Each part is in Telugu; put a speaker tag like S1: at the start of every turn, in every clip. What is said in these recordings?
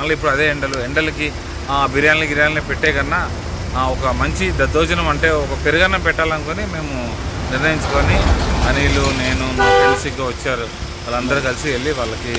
S1: మళ్ళీ ఇప్పుడు అదే ఎండలకి బిర్యానీ పెట్టే కన్నా ఒక మంచి దద్దోజనం అంటే ఒక పెరుగన్నం పెట్టాలనుకొని మేము నిర్ణయించుకొని అనిలు నేను మా ఫ్రెండ్స్ ఇంకా వచ్చారు, వాళ్ళందరూ కలిసి వెళ్ళి వాళ్ళకి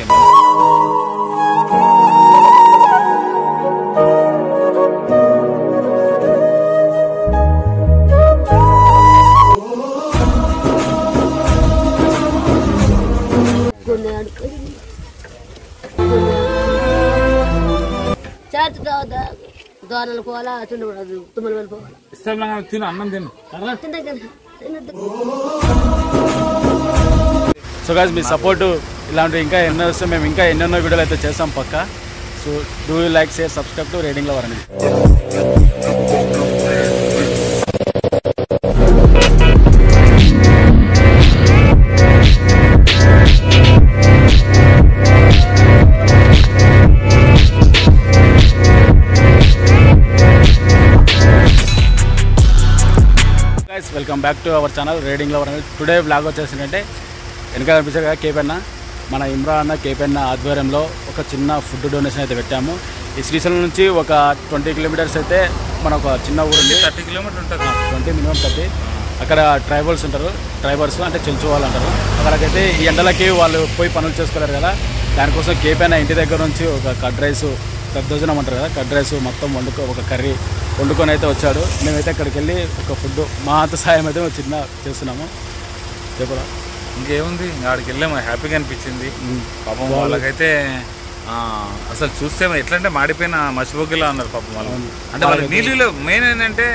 S2: దోనలు పోవాలా తుమ్మలు వెళ్ళిపోవాలా
S1: తిను అన్నం తిను.
S3: సో గాయ్స్ మీ సపోర్ట్ ఇలాంటివి ఇంకా ఎన్నో వస్తే మేము ఇంకా ఎన్నెన్నో వీడియోలు అయితే చేస్తాం పక్కా. So do like share subscribe to rating lover అనేది. Welcome back to our channel rating lover అనేది. టుడే బ్లాగ్ వచ్చేసిందంటే వెనక కనిపించే కదా కేపెన్న మన ఇమ్రాన్ అన్న కేపెన్న ఆధ్వర్యంలో ఒక చిన్న ఫుడ్ డొనేషన్ అయితే పెట్టాము. ఈ శ్రీశైలం నుంచి ఒక 20 కిలోమీటర్స్ అయితే మన ఒక చిన్న ఊరు
S1: 30 కిలోమీటర్ ఉంటుంది,
S3: 20 మినిమం 30. అక్కడ ట్రైబల్స్ ఉంటారు, ట్రైబర్స్ అంటే చెంచు వాళ్ళు అంటారు. అక్కడికైతే ఈ ఎండలకి వాళ్ళు పోయి పనులు చేసుకోలేరు కదా, దానికోసం కేపెన్న ఇంటి దగ్గర నుంచి ఒక కర్డ్ రైస్ దద్దోజనం అంటారు కదా, కర్డ్ రైస్ మొత్తం ఒక కర్రీ వండుకొని అయితే వచ్చాడు. మేమైతే అక్కడికి వెళ్ళి ఒక ఫుడ్ మా అంత సాయం అయితే చిన్న చేస్తున్నాము. చెప్పరా
S1: ఇంకేముంది, ఆడికి వెళ్ళాము, హ్యాపీగా అనిపించింది. పాపం వాళ్ళకైతే అసలు చూస్తే ఎట్లంటే మాడిపోయిన మసిబొగ్గిలా ఉన్నారు పాపం వాళ్ళు. అంటే వాళ్ళకి నీళ్ళు లేవు. మెయిన్ ఏంటంటే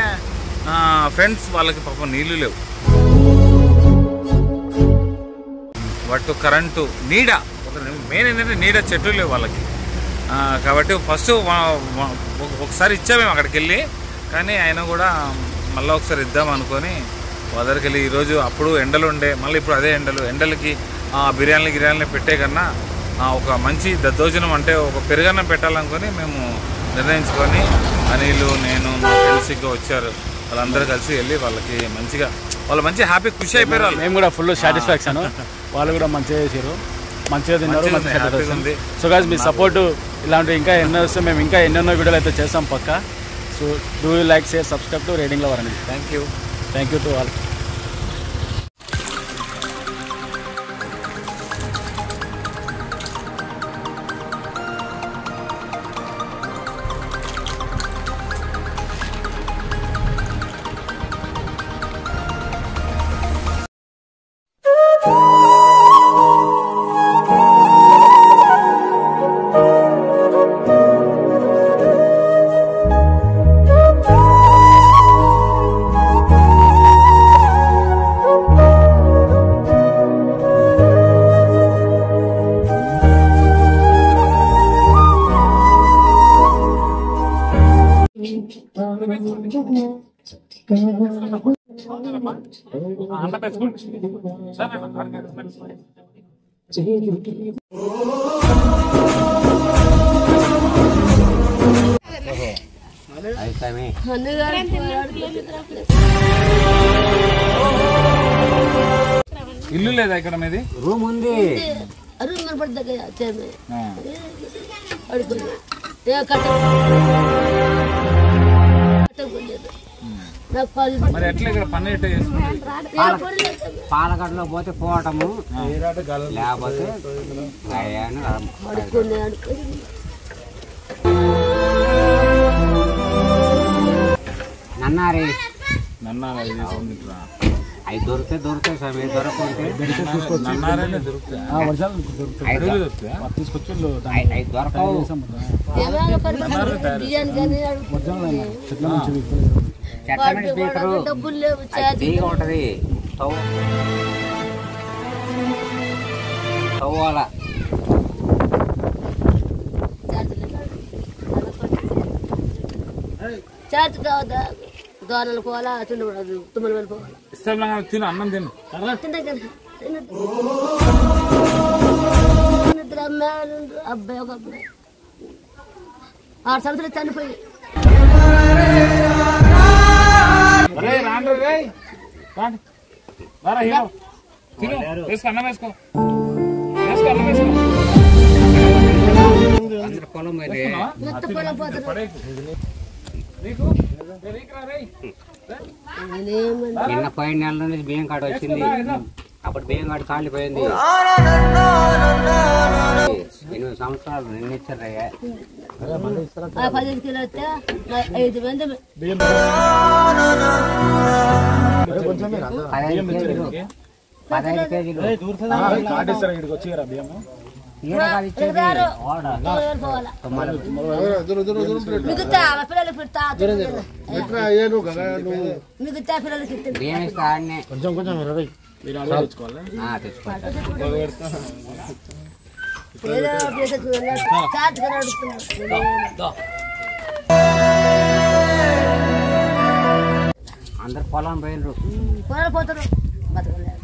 S1: ఫ్రెండ్స్ వాళ్ళకి పాపం నీళ్ళు లేవు, బట్ కరెంటు నీడ, మెయిన్ ఏంటంటే నీడ చెట్లు లేవు వాళ్ళకి. కాబట్టి ఫస్ట్ ఒకసారి ఇచ్చామేము అక్కడికి వెళ్ళి, కానీ ఆయన కూడా మళ్ళీ ఒకసారి ఇద్దాం అనుకొని వదరికి వెళ్ళి ఈరోజు అప్పుడు ఎండలు ఉండే, మళ్ళీ ఇప్పుడు అదే ఎండలకి బిర్యానీ పెట్టే కన్నా ఒక మంచి దద్దోజనం అంటే ఒక పెరుగన్నం పెట్టాలనుకొని మేము నిర్ణయించుకొని అనిలు నేను మా ఫ్రెండ్స్ ఇంకా వచ్చారు, వాళ్ళందరూ కలిసి వెళ్ళి వాళ్ళకి వాళ్ళు మంచి హ్యాపీ ఖుషి అయిపోయారు. వాళ్ళు
S3: మేము కూడా ఫుల్ సాటిస్ఫాక్షన్, వాళ్ళు కూడా మంచిగా చేశారు, మంచిగా తిన్నారు, హ్యాపీగా ఉంది. సో గాయ్స్ మీ సపోర్ట్ ఇలాంటివి ఇంకా ఎన్నో వస్తే మేము ఇంకా ఎన్నెన్నో వీడియోలు అయితే చేస్తాం పక్కా. So do like share subscribe to rating lover అనేది. Thank you to all.
S1: ఇల్లు లేదా ఇక్కడ మీది?
S3: రూమ్ ఉంది,
S1: మరి ఎట్లా ఇక్కడ పని ఎట్లా చేసుకుంటారు?
S4: పాలగడలో పోతే పోవటము, లేకపోతే నన్నారి అవి దొరుకుతాయి సార్. మీరు దొరకకుంటే
S1: నన్నారనే దొరుకుతాయి, తీసుకొచ్చి
S4: అవి దొరకవు. చెట్ల స్పీకరు తీగ ఉంటది, తవ్వాల
S2: చార్జ్ కావద్దా, దోనలు పోవాలా తుమ్మలు వెళ్ళిపోవాలా.
S1: తిను అన్నం తిను.
S2: అబ్బాయి ఒక అబ్బాయి 6 సంవత్సరాలు చనిపోయి
S1: అన్నం వేసుకో.
S4: అందరు పొలం పోయినాయి.
S2: మొత్తం పొలం పోతారు.
S4: నిన్న పోయిన నెల నుంచి బియ్యం కార్డు వచ్చింది. అప్పుడు బియ్యం కార్డు కాలిపోయింది. 8 సంవత్సరాలు నిన్న ఇచ్చారయ్యా.
S2: 15 కిలో వస్తే 5 మంది
S4: 15 కేజీలు
S2: మిగతా పిల్లలకి పెడతా మిగతా పిల్లలకి
S4: బియ్యం ఇస్తా ఆడనే తెచ్చుకోవాలి. అందరు పొలం పోయినరు.
S2: పొలాలు పోతారు, బతకలేదు.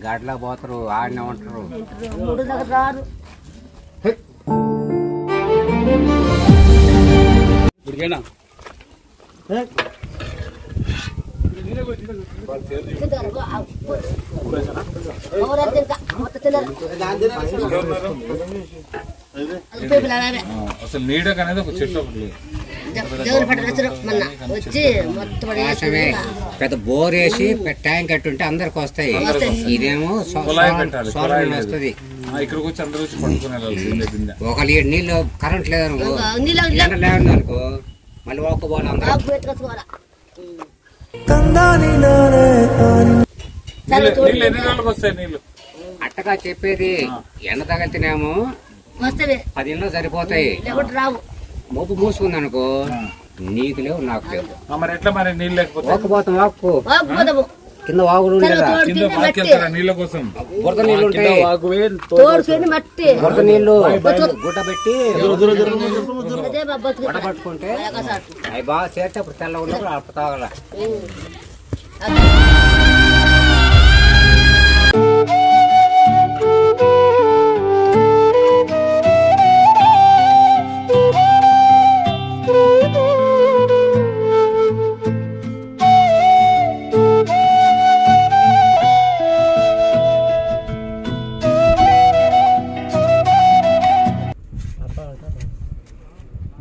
S4: గడ్లో పోతారు, ఆడనే ఉంటారు.
S2: 3 దగ్గర రారు.
S1: అసలు నీడకు అనేది ఒక చెట్టు ఒకటి
S2: దేవుని పట్ల మొన్న వచ్చి మొత్తం
S4: పెద్ద బోర్ వేసి ట్యాంక్ కట్టుంటే అందరికి వస్తాయి. ఇదేమో వస్తుంది.
S1: ఇక్కడికి వచ్చి అందరూ వచ్చి పడుకునే
S4: ఒక నీళ్ళు కరెంట్ లేదనుకో, లేదనుకో మళ్ళీ ఒక్కబోవాలి అందరూ. అట్టగా చెప్పేది ఎండ తగిలితేనేమో
S2: వస్తాయి,
S4: 10 ఇళ్ళు సరిపోతాయి.
S2: రావు.
S4: మోపు మూసుకుంది అనుకో, నీకు లేవు నాకు లేవు.
S1: మరి ఎట్లా మరి నీళ్ళు లేకపోతే
S4: ఒక్కపోతాం. వాక్కు కింద వాగులు
S1: నీళ్ళ కోసం
S4: బురద నీళ్ళు ఉంటాయి. బురద నీళ్లు గుడ్డ పెట్టి గుడ్డ పట్టుకుంటే అవి బాగా చేస్తే అప్పుడు తెల్లగా ఉన్నప్పుడు అప్పుడు తాగల.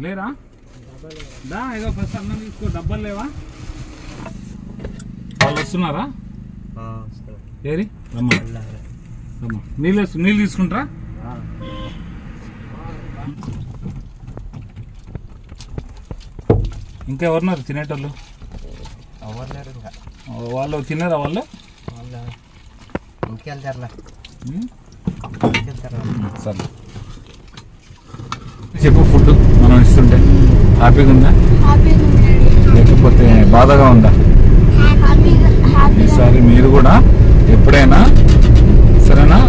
S1: లేరా దా ఏదో ఫస్ట్ అన్నం తీసుకో. డబ్బాలు లేవా? వాళ్ళు వస్తున్నారా? ఏరి రమ్మా రమ్మా. నీళ్ళు తీసుకుంటారా? ఇంకెవరున్నారు తినేటోళ్ళు? వాళ్ళు తిన్నారా? వాళ్ళు సరే చెప్పు. ఫుడ్ మనం ఇస్తుంటే హ్యాపీగా ఉందా లేకపోతే బాధగా ఉందా? ఈసారి మీరు కూడా ఎప్పుడైనా సరేనా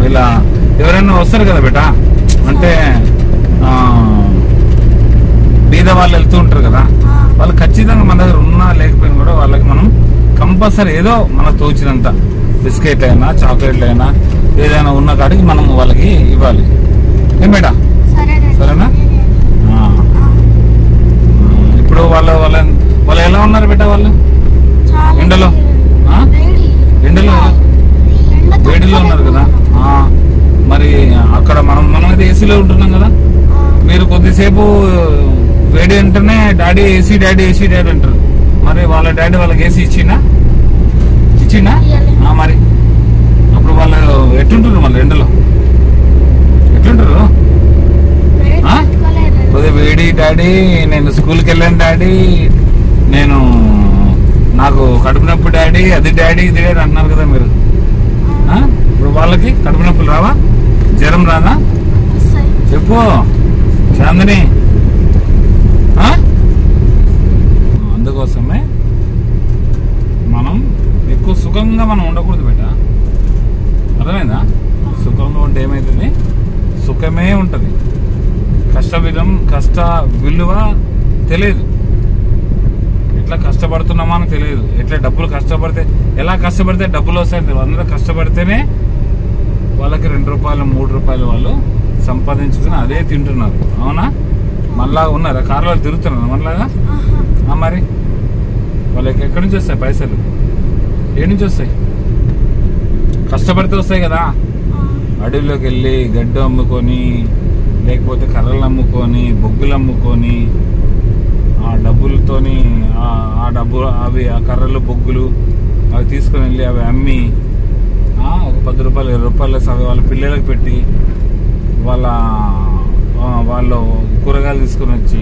S1: ఇలా ఎవరైనా వస్తారు కదా బేటా, అంటే బీద వాళ్ళు వెళ్తూ ఉంటారు కదా, వాళ్ళు ఖచ్చితంగా మన దగ్గర ఉన్నా లేకపోయినా కూడా వాళ్ళకి మనం కంపల్సరీ ఏదో మనకు తోచినంత బిస్కెట్లు అయినా చాక్లెట్లు అయినా ఏదైనా ఉన్న కాడికి మనం వాళ్ళకి ఇవ్వాలి. ఏం బేటా? సరేనా? ఇప్పుడు వాళ్ళు ఎలా ఉన్నారు బేటా? వాళ్ళు ఎండలో వేడిలో ఉన్నారు కదా. మరి అక్కడ మనం అయితే ఏసీలో ఉంటున్నాం కదా. మీరు కొద్దిసేపు వేడి అంటేనే డాడీ ఏసీ అంటారు. మరి వాళ్ళ డాడీ వాళ్ళకి ఏసీ ఇచ్చిందా? మరి అప్పుడు వాళ్ళు ఎట్లుంటారు? మళ్ళీ ఎండలో ఎట్లుంటారు? కొద్దిగా వేడి డాడీ, నేను స్కూల్కి వెళ్ళాను డాడీ, నాకు కడుపు నొప్పి డాడీ, అది డాడీ ఇది డాడీ అన్నారు కదా మీరు. ఇప్పుడు వాళ్ళకి కడుపు నొప్పులు రావా? జ్వరం రాదా? చెప్పు చాందని. అందుకోసమే మనం ఎక్కువ సుఖంగా మనం ఉండకూడదు బేట. అర్థమైందా? సుఖంగా ఉంటే ఏమైతుంది? సుఖమే ఉంటుంది. కష్ట విలువ తెలియదు. ఎట్లా కష్టపడుతున్నామా అని తెలియదు. ఎట్లా డబ్బులు ఎలా కష్టపడితే డబ్బులు వస్తాయి. అందరూ కష్టపడితేనే వాళ్ళకి 2 రూపాయలు 3 రూపాయలు వాళ్ళు సంపాదించుకుని అదే తింటున్నారు. అవునా? మళ్ళా ఉన్నారా? కార్లో తిరుగుతున్నారు మనలాగా. మరి వాళ్ళకి ఎక్కడి నుంచి వస్తాయి పైసలు? ఏ నుంచి వస్తాయి? కష్టపడితే వస్తాయి కదా. అడవిలోకి వెళ్ళి గడ్డి అమ్ముకొని లేకపోతే కర్రలు అమ్ముకొని బొగ్గులు అమ్ముకొని ఆ డబ్బులతోని ఆ డబ్బు అవి ఆ కర్రలు బొగ్గులు అవి తీసుకొని వెళ్ళి అవి అమ్మి ఒక 10 రూపాయలు 20 రూపాయలు వాళ్ళ పిల్లలకు పెట్టి వాళ్ళు కూరగాయలు తీసుకొని వచ్చి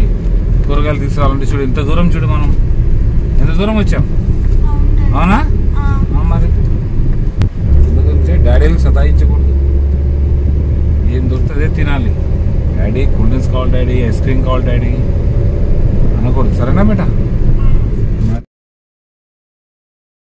S1: కూరగాయలు తీసుకురావాలంటే చూడు ఇంత దూరం చూడు మనం ఎంత దూరం వచ్చాం అవునా మరి ఎందుకంటే డాడీలకు సతాయించకూడదు ఏం దొరుకుతుందే తినాలి డాడీ కూల్ డ్రింక్స్ కావాలి డాడీ ఐస్ క్రీమ్ కావాలి డాడీ అనకూడదు సరేనా బేటా